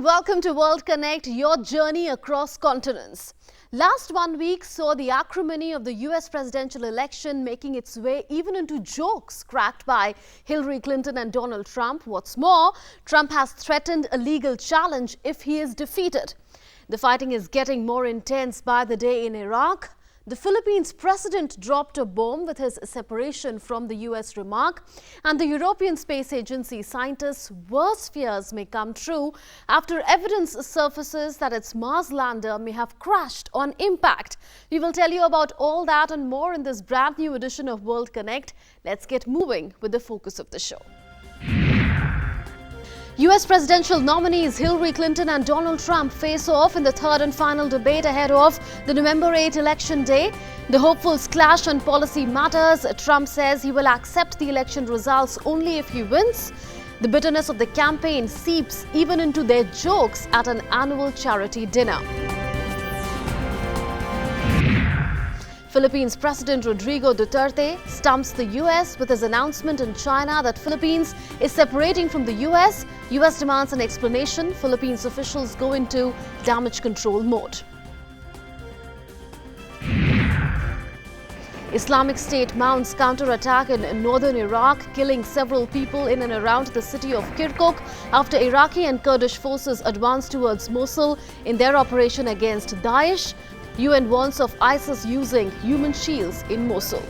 welcome to World Connect, your journey across continents. Last 1 week saw the acrimony of the US presidential election making its way even into jokes cracked by Hillary Clinton and Donald Trump. What's more, Trump has threatened a legal challenge if he is defeated. The fighting is getting more intense by the day in Iraq. The Philippines president dropped a bomb with his separation from the US remark, and the European Space Agency scientists' worst fears may come true after evidence surfaces that its Mars lander may have crashed on impact. We will tell you about all that and more in this brand new edition of World Connect. Let's get moving with the focus of the show. US presidential nominees Hillary Clinton and Donald Trump face off in the third and final debate ahead of the November 8 election day. The hopefuls clash on policy matters. Trump says he will accept the election results only if he wins. The bitterness of the campaign seeps even into their jokes at an annual charity dinner. Philippines President Rodrigo Duterte stumps the US with his announcement in China that Philippines is separating from the US. US demands an explanation. Philippines officials go into damage control mode. Islamic State mounts counterattack in northern Iraq, killing several people in and around the city of Kirkuk after Iraqi and Kurdish forces advanced towards Mosul in their operation against Daesh. UN warns of ISIS using human shields in Mosul.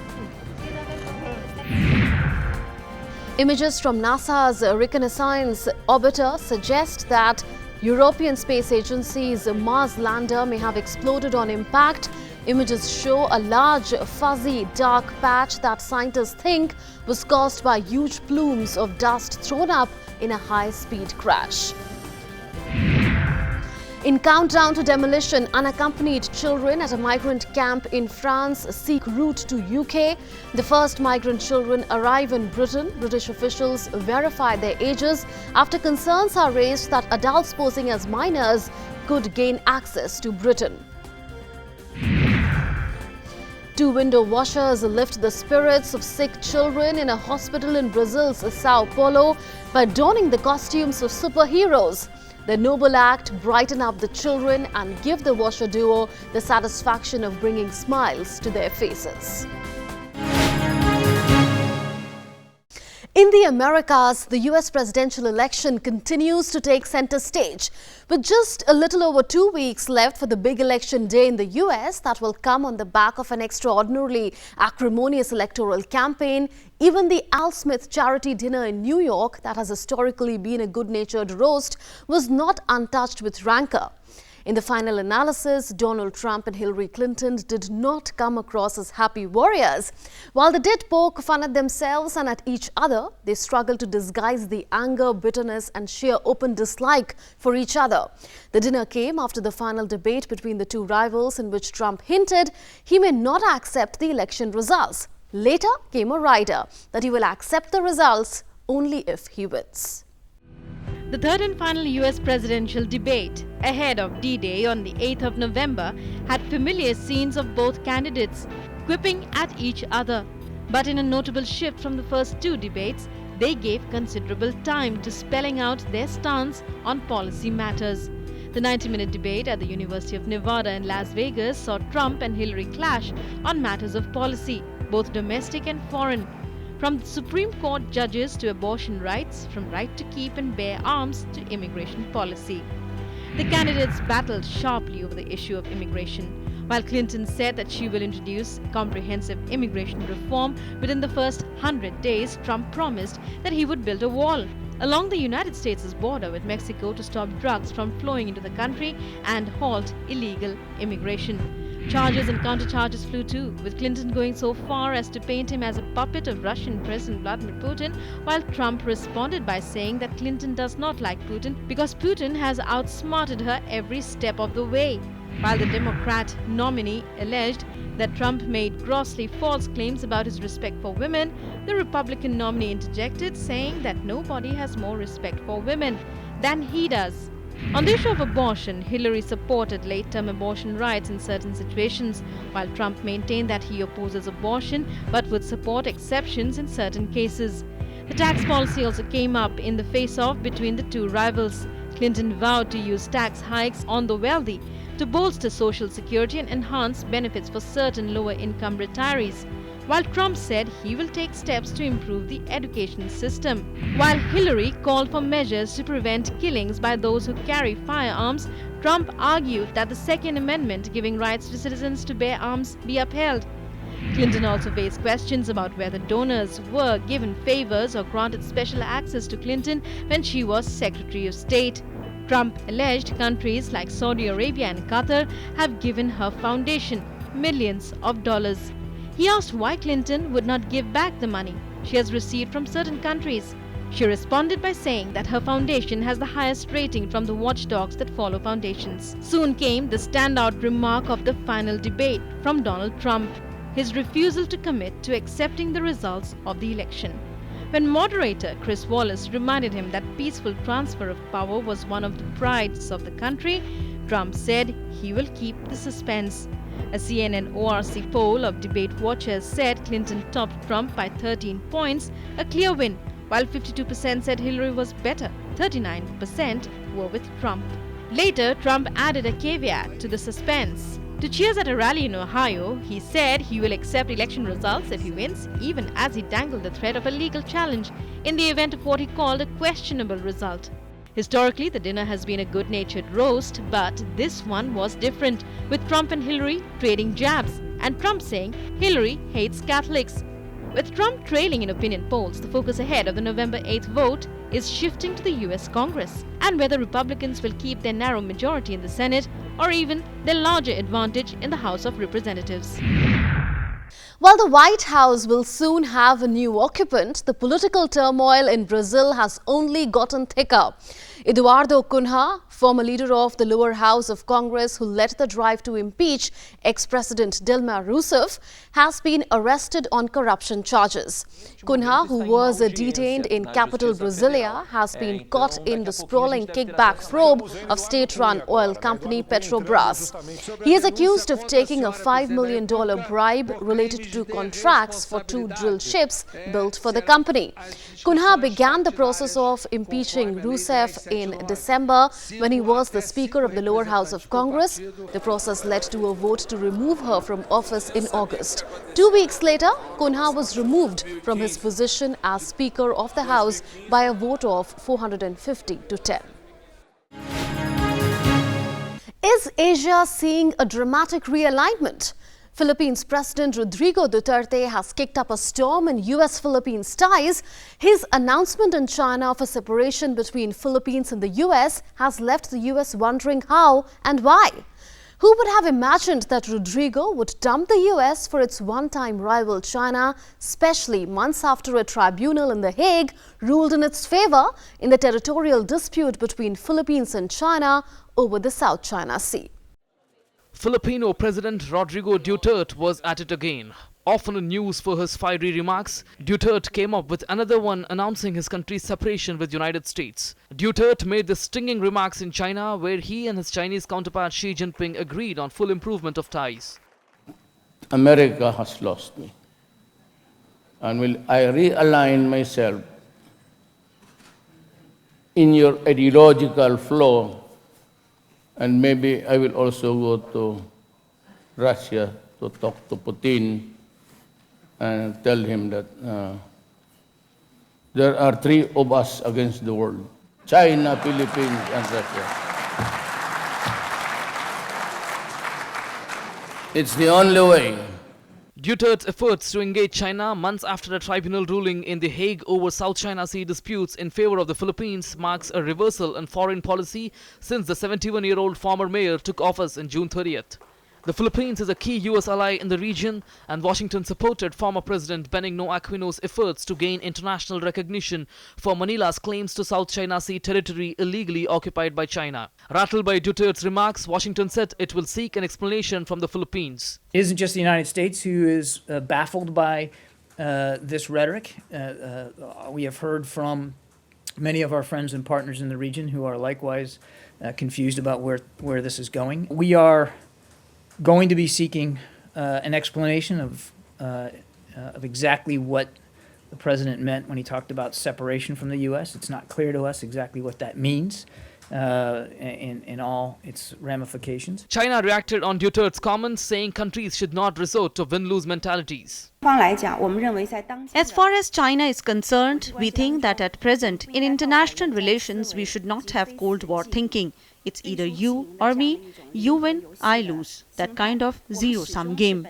Images from NASA's reconnaissance orbiter suggest that European Space Agency's Mars lander may have exploded on impact. Images show a large, fuzzy, dark patch that scientists think was caused by huge plumes of dust thrown up in a high-speed crash. In countdown to demolition, unaccompanied children at a migrant camp in France seek route to UK. The first migrant children arrive in Britain. British officials verify their ages after concerns are raised that adults posing as minors could gain access to Britain. Two window washers lift the spirits of sick children in a hospital in Brazil's Sao Paulo by donning the costumes of superheroes. The noble act brighten up the children and give the washer duo the satisfaction of bringing smiles to their faces. In the Americas, the US presidential election continues to take center stage. With just a little over 2 weeks left for the big election day in the US that will come on the back of an extraordinarily acrimonious electoral campaign, even the Al Smith charity dinner in New York that has historically been a good-natured roast was not untouched with rancor. In the final analysis, Donald Trump and Hillary Clinton did not come across as happy warriors. While they did poke fun at themselves and at each other, they struggled to disguise the anger, bitterness and sheer open dislike for each other. The dinner came after the final debate between the two rivals in which Trump hinted he may not accept the election results. Later came a rider that he will accept the results only if he wins. The third and final US presidential debate, ahead of D-Day on the 8th of November, had familiar scenes of both candidates quipping at each other. But in a notable shift from the first two debates, they gave considerable time to spelling out their stance on policy matters. The 90-minute debate at the University of Nevada in Las Vegas saw Trump and Hillary clash on matters of policy, both domestic and foreign. From Supreme Court judges to abortion rights, from right to keep and bear arms to immigration policy. The candidates battled sharply over the issue of immigration. While Clinton said that she will introduce comprehensive immigration reform within the first 100 days, Trump promised that he would build a wall along the United States' border with Mexico to stop drugs from flowing into the country and halt illegal immigration. Charges and countercharges flew too, with Clinton going so far as to paint him as a puppet of Russian President Vladimir Putin, while Trump responded by saying that Clinton does not like Putin because Putin has outsmarted her every step of the way. While the Democrat nominee alleged that Trump made grossly false claims about his respect for women, the Republican nominee interjected, saying that nobody has more respect for women than he does. On the issue of abortion, Hillary supported late-term abortion rights in certain situations, while Trump maintained that he opposes abortion but would support exceptions in certain cases. The tax policy also came up in the face-off between the two rivals. Clinton vowed to use tax hikes on the wealthy to bolster Social Security and enhance benefits for certain lower-income retirees, while Trump said he will take steps to improve the education system. While Hillary called for measures to prevent killings by those who carry firearms, Trump argued that the Second Amendment giving rights to citizens to bear arms be upheld. Clinton also faced questions about whether donors were given favors or granted special access to Clinton when she was Secretary of State. Trump alleged countries like Saudi Arabia and Qatar have given her foundation millions of dollars. He asked why Clinton would not give back the money she has received from certain countries. She responded by saying that her foundation has the highest rating from the watchdogs that follow foundations. Soon came the standout remark of the final debate from Donald Trump, his refusal to commit to accepting the results of the election. When moderator Chris Wallace reminded him that peaceful transfer of power was one of the prides of the country, Trump said he will keep the suspense. A CNN ORC poll of debate watchers said Clinton topped Trump by 13 points, a clear win, while 52% said Hillary was better, 39% were with Trump. Later, Trump added a caveat to the suspense. To cheers at a rally in Ohio, he said he will accept election results if he wins, even as he dangled the threat of a legal challenge in the event of what he called a questionable result. Historically, the dinner has been a good-natured roast, but this one was different, with Trump and Hillary trading jabs, and Trump saying Hillary hates Catholics. With Trump trailing in opinion polls, the focus ahead of the November 8th vote is shifting to the US Congress and whether Republicans will keep their narrow majority in the Senate or even their larger advantage in the House of Representatives. While the White House will soon have a new occupant, the political turmoil in Brazil has only gotten thicker. Eduardo Cunha, former leader of the lower house of Congress who led the drive to impeach ex-President Dilma Rousseff, has been arrested on corruption charges. Cunha, who was detained in capital Brasilia, has been caught in the sprawling kickback probe of state-run oil company Petrobras. He is accused of taking a $5 million bribe related to contracts for 2 drill ships built for the company. Cunha began the process of impeaching Rousseff in December when he was the Speaker of the lower house of Congress. The process led to a vote to remove her from office in August. 2 weeks later, Cunha was removed from his position as Speaker of the House by a vote of 450 to 10. Is Asia seeing a dramatic realignment? Philippines President Rodrigo Duterte has kicked up a storm in US-Philippines ties. His announcement in China of a separation between Philippines and the US has left the US wondering how and why. Who would have imagined that Rodrigo would dump the US for its one-time rival China, especially months after a tribunal in The Hague ruled in its favor in the territorial dispute between Philippines and China over the South China Sea? Filipino President Rodrigo Duterte was at it again. Often in news for his fiery remarks, Duterte came up with another one announcing his country's separation with United States. Duterte made the stinging remarks in China, where he and his Chinese counterpart Xi Jinping agreed on full improvement of ties. America has lost me, and will I realign myself in your ideological flow, and maybe I will also go to Russia to talk to Putin and tell him that there are 3 of us against the world: China, Philippines, and Russia. It's the only way. Duterte's efforts to engage China months after a tribunal ruling in The Hague over South China Sea disputes in favor of the Philippines marks a reversal in foreign policy since the 71-year-old former mayor took office in June 30th. The Philippines is a key U.S. ally in the region, and Washington supported former President Benigno Aquino's efforts to gain international recognition for Manila's claims to South China Sea territory illegally occupied by China. Rattled by Duterte's remarks, Washington said it will seek an explanation from the Philippines. It isn't just the United States who is baffled by this rhetoric. We have heard from many of our friends and partners in the region who are likewise confused about where this is going. We are going to be seeking an explanation of exactly what the president meant when he talked about separation from the U.S. It's not clear to us exactly what that means. in all its ramifications. China reacted on Duterte's comments, saying countries should not resort to win-lose mentalities. As far as China is concerned, we think that at present, in international relations, we should not have Cold War thinking. It's either you or me, you win, I lose. That kind of zero-sum game.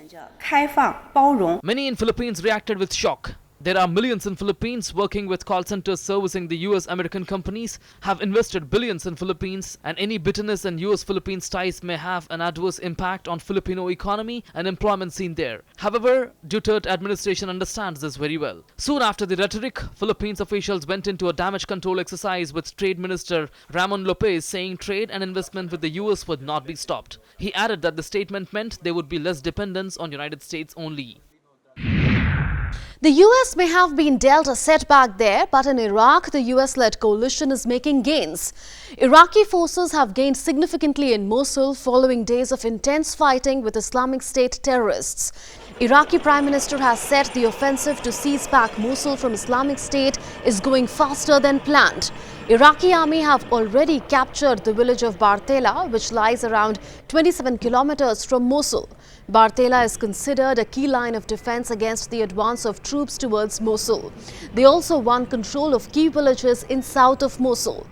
Many in Philippines reacted with shock. There are millions in Philippines working with call centers servicing the US-American companies, have invested billions in Philippines, and any bitterness in US-Philippines ties may have an adverse impact on Filipino economy and employment seen there. However, Duterte administration understands this very well. Soon after the rhetoric, Philippines officials went into a damage control exercise with Trade Minister Ramon Lopez, saying trade and investment with the US would not be stopped. He added that the statement meant there would be less dependence on United States only. The US may have been dealt a setback there, but in Iraq, the US-led coalition is making gains. Iraqi forces have gained significantly in Mosul following days of intense fighting with Islamic State terrorists. Iraqi Prime Minister has said the offensive to seize back Mosul from Islamic State is going faster than planned. Iraqi army have already captured the village of Bartella, which lies around 27 kilometers from Mosul. Bartella is considered a key line of defense against the advance of troops towards Mosul. They also won control of key villages in south of Mosul.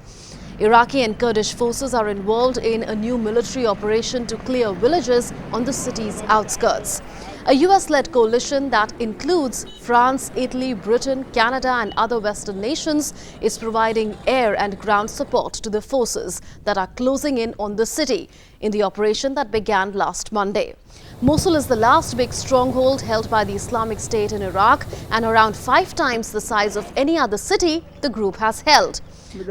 Iraqi and Kurdish forces are involved in a new military operation to clear villages on the city's outskirts. A US-led coalition that includes France, Italy, Britain, Canada and other Western nations is providing air and ground support to the forces that are closing in on the city in the operation that began last Monday. Mosul is the last big stronghold held by the Islamic State in Iraq and around 5 times the size of any other city the group has held.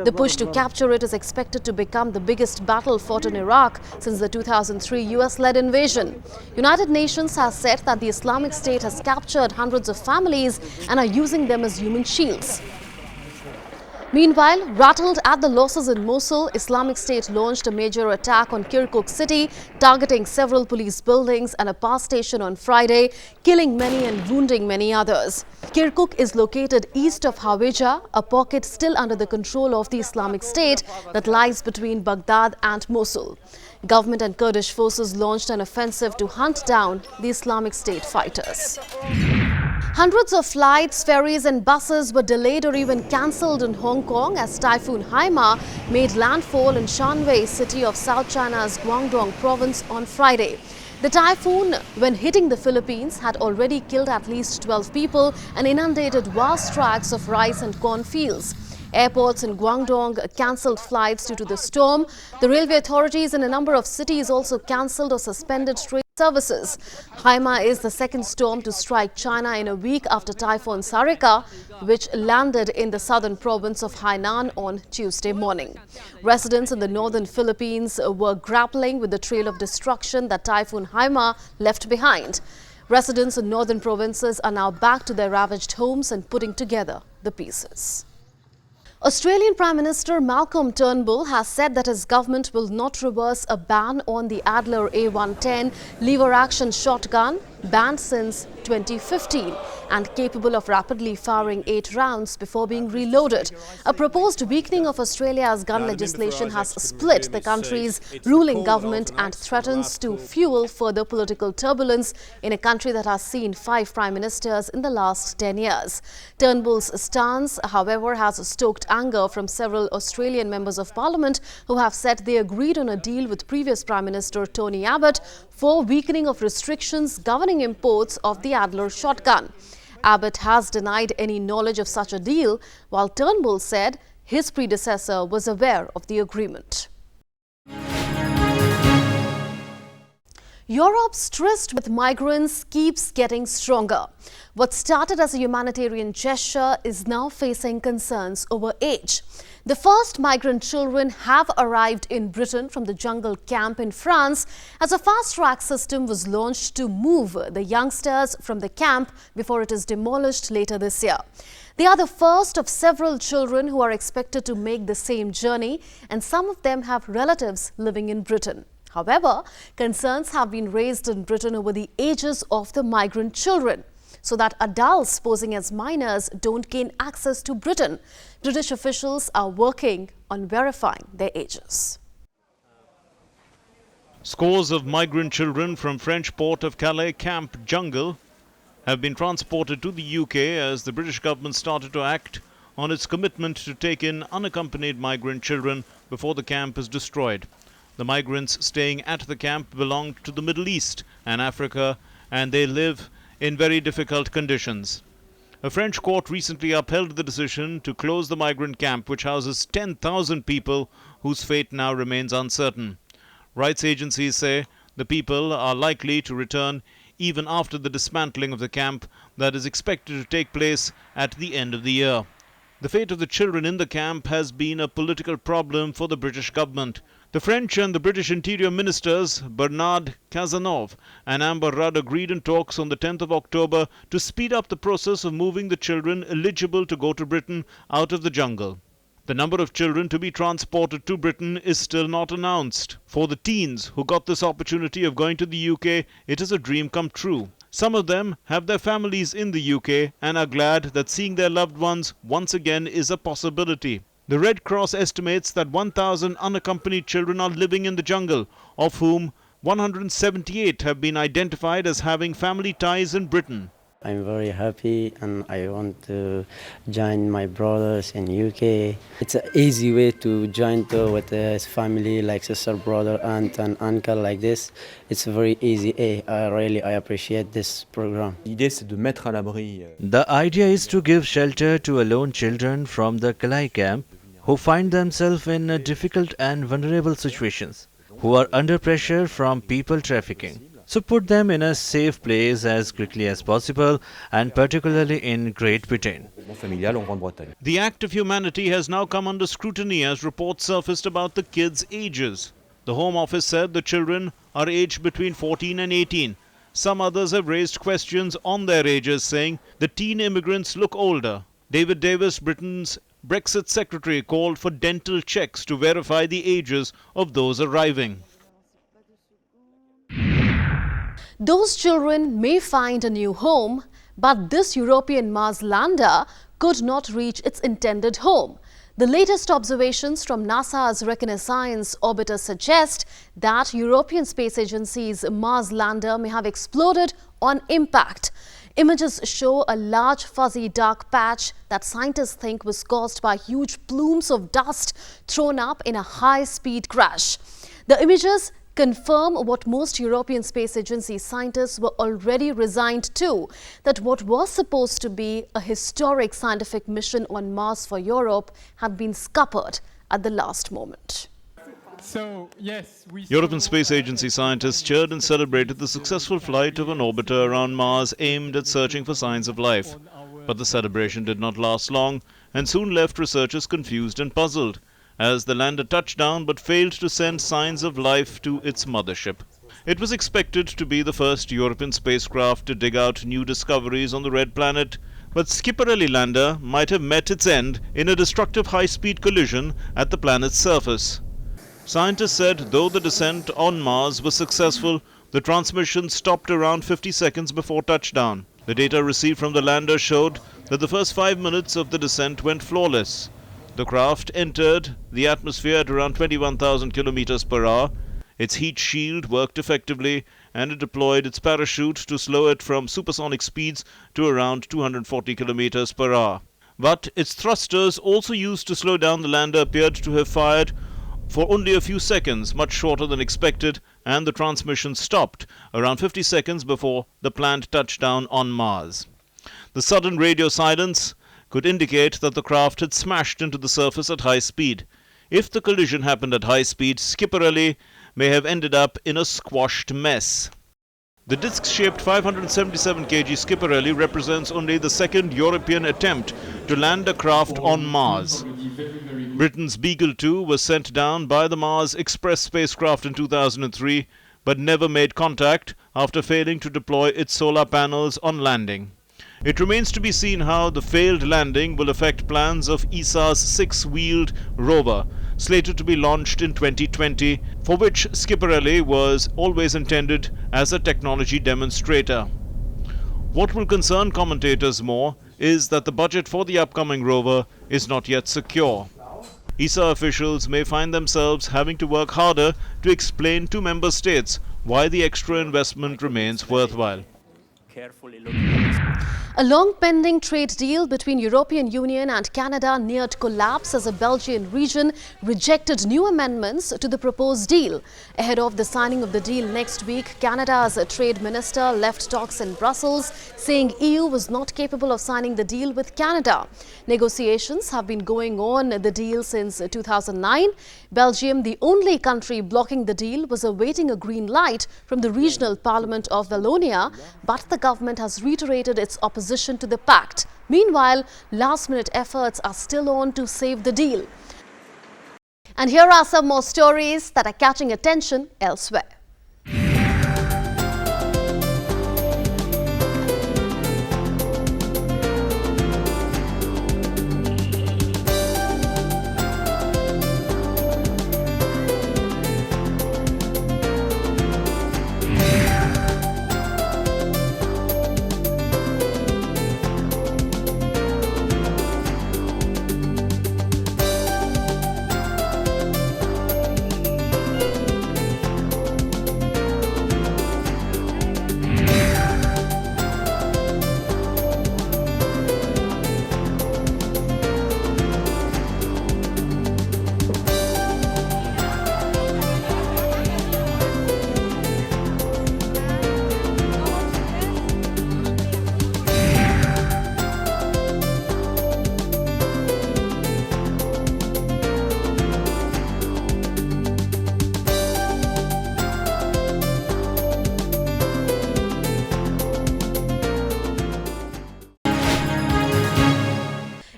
The push to capture it is expected to become the biggest battle fought in Iraq since the 2003 US-led invasion. United Nations has said that the Islamic State has captured hundreds of families and are using them as human shields. Meanwhile, rattled at the losses in Mosul, Islamic State launched a major attack on Kirkuk city, targeting several police buildings and a power station on Friday, killing many and wounding many others. Kirkuk is located east of Hawija, a pocket still under the control of the Islamic State that lies between Baghdad and Mosul. Government and Kurdish forces launched an offensive to hunt down the Islamic State fighters. Hundreds of flights, ferries and buses were delayed or even cancelled in Hong Kong as Typhoon Haima made landfall in Shanwei, city of South China's Guangdong province on Friday. The typhoon, when hitting the Philippines, had already killed at least 12 people and inundated vast tracts of rice and corn fields. Airports in Guangdong cancelled flights due to the storm. The railway authorities in a number of cities also cancelled or suspended train services. Haima is the second storm to strike China in a week after Typhoon Sarika, which landed in the southern province of Hainan on Tuesday morning. Residents in the northern Philippines were grappling with the trail of destruction that Typhoon Haima left behind. Residents in northern provinces are now back to their ravaged homes and putting together the pieces. Australian Prime Minister Malcolm Turnbull has said that his government will not reverse a ban on the Adler A110 lever-action shotgun, banned since 2015 and capable of rapidly firing 8 rounds before being reloaded. A proposed weakening of Australia's gun legislation has split the country's ruling government and threatens to fuel further political turbulence in a country that has seen 5 prime ministers in the last 10 years. Turnbull's stance, however, has stoked anger from several Australian members of parliament who have said they agreed on a deal with previous Prime Minister Tony Abbott for weakening of restrictions governing imports of the Adler shotgun. Abbott has denied any knowledge of such a deal, while Turnbull said his predecessor was aware of the agreement. Europe's tryst with migrants keeps getting stronger. What started as a humanitarian gesture is now facing concerns over age. The first migrant children have arrived in Britain from the jungle camp in France as a fast-track system was launched to move the youngsters from the camp before it is demolished later this year. They are the first of several children who are expected to make the same journey, and some of them have relatives living in Britain. However, concerns have been raised in Britain over the ages of the migrant children. so that adults posing as minors don't gain access to Britain. British officials are working on verifying their ages. Scores of migrant children from French port of Calais Camp Jungle have been transported to the UK as the British government started to act on its commitment to take in unaccompanied migrant children before the camp is destroyed. The migrants staying at the camp belong to the Middle East and Africa, and they live in very difficult conditions. A French court recently upheld the decision to close the migrant camp, which houses 10,000 people whose fate now remains uncertain. Rights agencies say the people are likely to return even after the dismantling of the camp that is expected to take place at the end of the year. The fate of the children in the camp has been a political problem for the British government. The French and the British Interior Ministers Bernard Cazeneuve and Amber Rudd agreed in talks on the 10th of October to speed up the process of moving the children eligible to go to Britain out of the jungle. The number of children to be transported to Britain is still not announced. For the teens who got this opportunity of going to the UK, it is a dream come true. Some of them have their families in the UK and are glad that seeing their loved ones once again is a possibility. The Red Cross estimates that 1,000 unaccompanied children are living in the jungle, of whom 178 have been identified as having family ties in Britain. I'm very happy and I want to join my brothers in UK. It's an easy way to join with his family, like sister, brother, aunt and uncle like this. It's very easy. I appreciate this program. The idea is to give shelter to alone children from the Calais camp who find themselves in difficult and vulnerable situations, who are under pressure from people trafficking. So put them in a safe place as quickly as possible, and particularly in Great Britain. The act of humanity has now come under scrutiny as reports surfaced about the kids' ages. The Home Office said the children are aged between 14 and 18. Some others have raised questions on their ages, saying the teen immigrants look older. David Davis, Britain's Brexit secretary, called for dental checks to verify the ages of those arriving. Those children may find a new home, but this European Mars lander could not reach its intended home. The latest observations from NASA's Reconnaissance orbiter suggest that European Space Agency's Mars lander may have exploded on impact. Images show a large fuzzy dark patch that scientists think was caused by huge plumes of dust thrown up in a high-speed crash. The images confirm what most European Space Agency scientists were already resigned to, that what was supposed to be a historic scientific mission on Mars for Europe had been scuppered at the last moment. European Space Agency scientists cheered and celebrated the successful flight of an orbiter around Mars aimed at searching for signs of life. But the celebration did not last long and soon left researchers confused and puzzled, as the lander touched down but failed to send signs of life to its mothership. It was expected to be the first European spacecraft to dig out new discoveries on the Red Planet, but Schiaparelli lander might have met its end in a destructive high-speed collision at the planet's surface. Scientists said though the descent on Mars was successful, the transmission stopped around 50 seconds before touchdown. The data received from the lander showed that the first 5 minutes of the descent went flawless. The craft entered the atmosphere at around 21,000 kilometers per hour. Its heat shield worked effectively, and it deployed its parachute to slow it from supersonic speeds to around 240 kilometers per hour. But its thrusters, also used to slow down the lander, appeared to have fired for only a few seconds, much shorter than expected, and the transmission stopped around 50 seconds before the planned touchdown on Mars. The sudden radio silence could indicate that the craft had smashed into the surface at high speed. If the collision happened at high speed, Schiaparelli may have ended up in a squashed mess. The disc-shaped 577 kg Schiaparelli represents only the second European attempt to land a craft on Mars. Britain's Beagle 2 was sent down by the Mars Express spacecraft in 2003, but never made contact after failing to deploy its solar panels on landing. It remains to be seen how the failed landing will affect plans of ESA's six-wheeled rover, slated to be launched in 2020, for which Schiaparelli was always intended as a technology demonstrator. What will concern commentators more is that the budget for the upcoming rover is not yet secure. ESA officials may find themselves having to work harder to explain to member states why the extra investment remains worthwhile. A long-pending trade deal between European Union and Canada neared collapse as a Belgian region rejected new amendments to the proposed deal. Ahead of the signing of the deal next week, Canada's trade minister left talks in Brussels, saying EU was not capable of signing the deal with Canada. Negotiations have been going on the deal since 2009. Belgium, the only country blocking the deal, was awaiting a green light from the regional parliament of Wallonia, but the government has reiterated its opposition to the pact. Meanwhile, last-minute efforts are still on to save the deal. And here are some more stories that are catching attention elsewhere.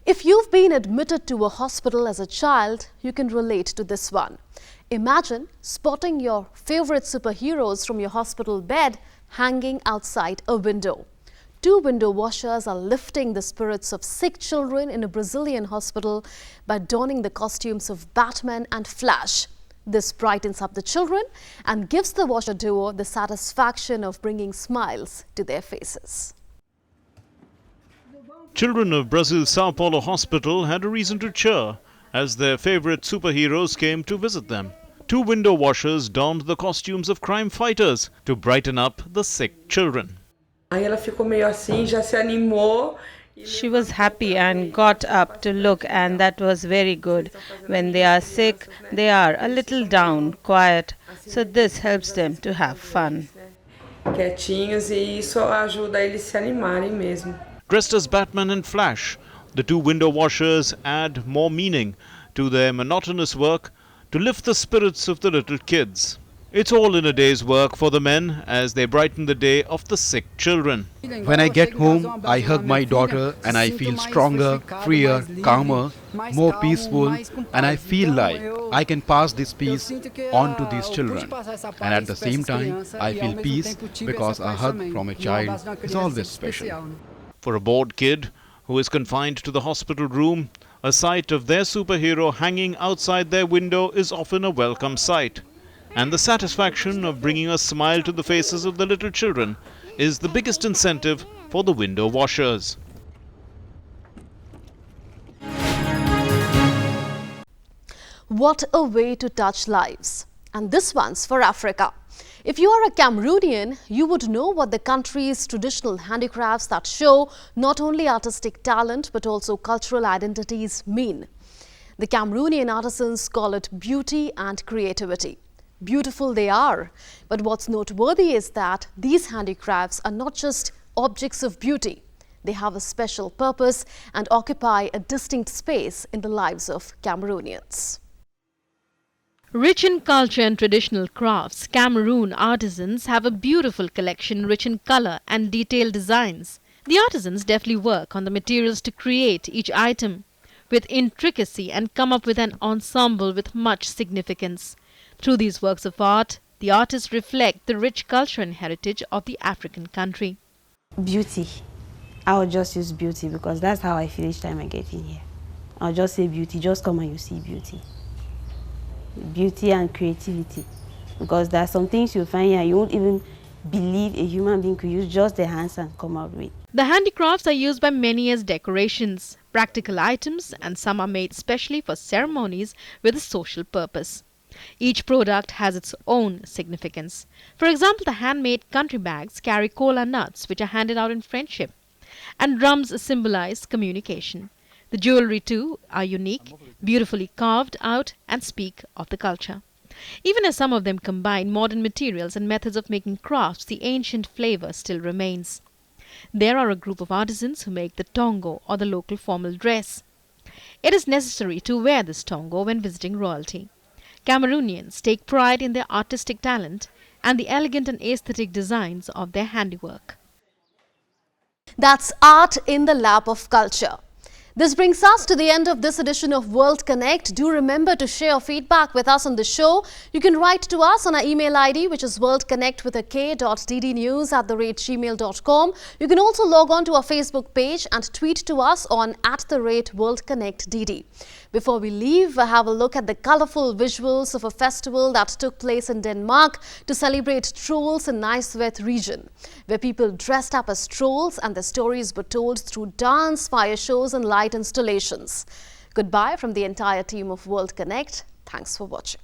If you've been admitted to a hospital as a child, you can relate to this one. Imagine spotting your favorite superheroes from your hospital bed hanging outside a window. Two window washers are lifting the spirits of sick children in a Brazilian hospital by donning the costumes of Batman and Flash. This brightens up the children and gives the washer duo the satisfaction of bringing smiles to their faces. Children of Brazil's Sao Paulo hospital had a reason to cheer as their favorite superheroes came to visit them. Two window washers donned the costumes of crime fighters to brighten up the sick children. Aí ela ficou meio assim, já se animou. She was happy and got up to look, and that was very good. When they are sick, they are a little down, quiet, so this helps them to have fun. Quietinhos, e isso ajuda eles se animarem mesmo. Dressed as Batman and Flash, the two window washers add more meaning to their monotonous work to lift the spirits of the little kids. It's all in a day's work for the men as they brighten the day of the sick children. When I get home, I hug my daughter and I feel stronger, freer, calmer, more peaceful, and I feel like I can pass this peace on to these children. And at the same time, I feel peace because a hug from a child is always special. For a bored kid who is confined to the hospital room, a sight of their superhero hanging outside their window is often a welcome sight. And the satisfaction of bringing a smile to the faces of the little children is the biggest incentive for the window washers. What a way to touch lives. And this one's for Africa. If you are a Cameroonian, you would know what the country's traditional handicrafts that show not only artistic talent but also cultural identities mean. The Cameroonian artisans call it beauty and creativity. Beautiful they are, but what's noteworthy is that these handicrafts are not just objects of beauty. They have a special purpose and occupy a distinct space in the lives of Cameroonians. Rich in culture and traditional crafts, Cameroon artisans have a beautiful collection rich in color and detailed designs. The artisans deftly work on the materials to create each item with intricacy and come up with an ensemble with much significance. Through these works of art, the artists reflect the rich culture and heritage of the African country. Beauty. I will just use beauty because that's how I feel each time I get in here. I'll just say beauty, just come and you see beauty. Beauty and creativity, because there are some things you find here you won't even believe a human being could use just their hands and come out with. The handicrafts are used by many as decorations, practical items, and some are made specially for ceremonies with a social purpose. Each product has its own significance. For example, the handmade country bags carry kola nuts which are handed out in friendship, and drums symbolize communication. The jewelry too are unique, beautifully carved out and speak of the culture. Even as some of them combine modern materials and methods of making crafts, the ancient flavor still remains. There are a group of artisans who make the tongo or the local formal dress. It is necessary to wear this tongo when visiting royalty. Cameroonians take pride in their artistic talent and the elegant and aesthetic designs of their handiwork. That's art in the lap of culture. This brings us to the end of this edition of World Connect. Do remember to share your feedback with us on the show. You can write to us on our email ID, which is worldconnect@ddnews@gmail.com. You can also log on to our Facebook page and tweet to us on @WorldConnectDD. Before we leave, have a look at the colorful visuals of a festival that took place in Denmark to celebrate trolls in Næstved region, where people dressed up as trolls and their stories were told through dance, fire shows and light installations. Goodbye from the entire team of World Connect. Thanks for watching.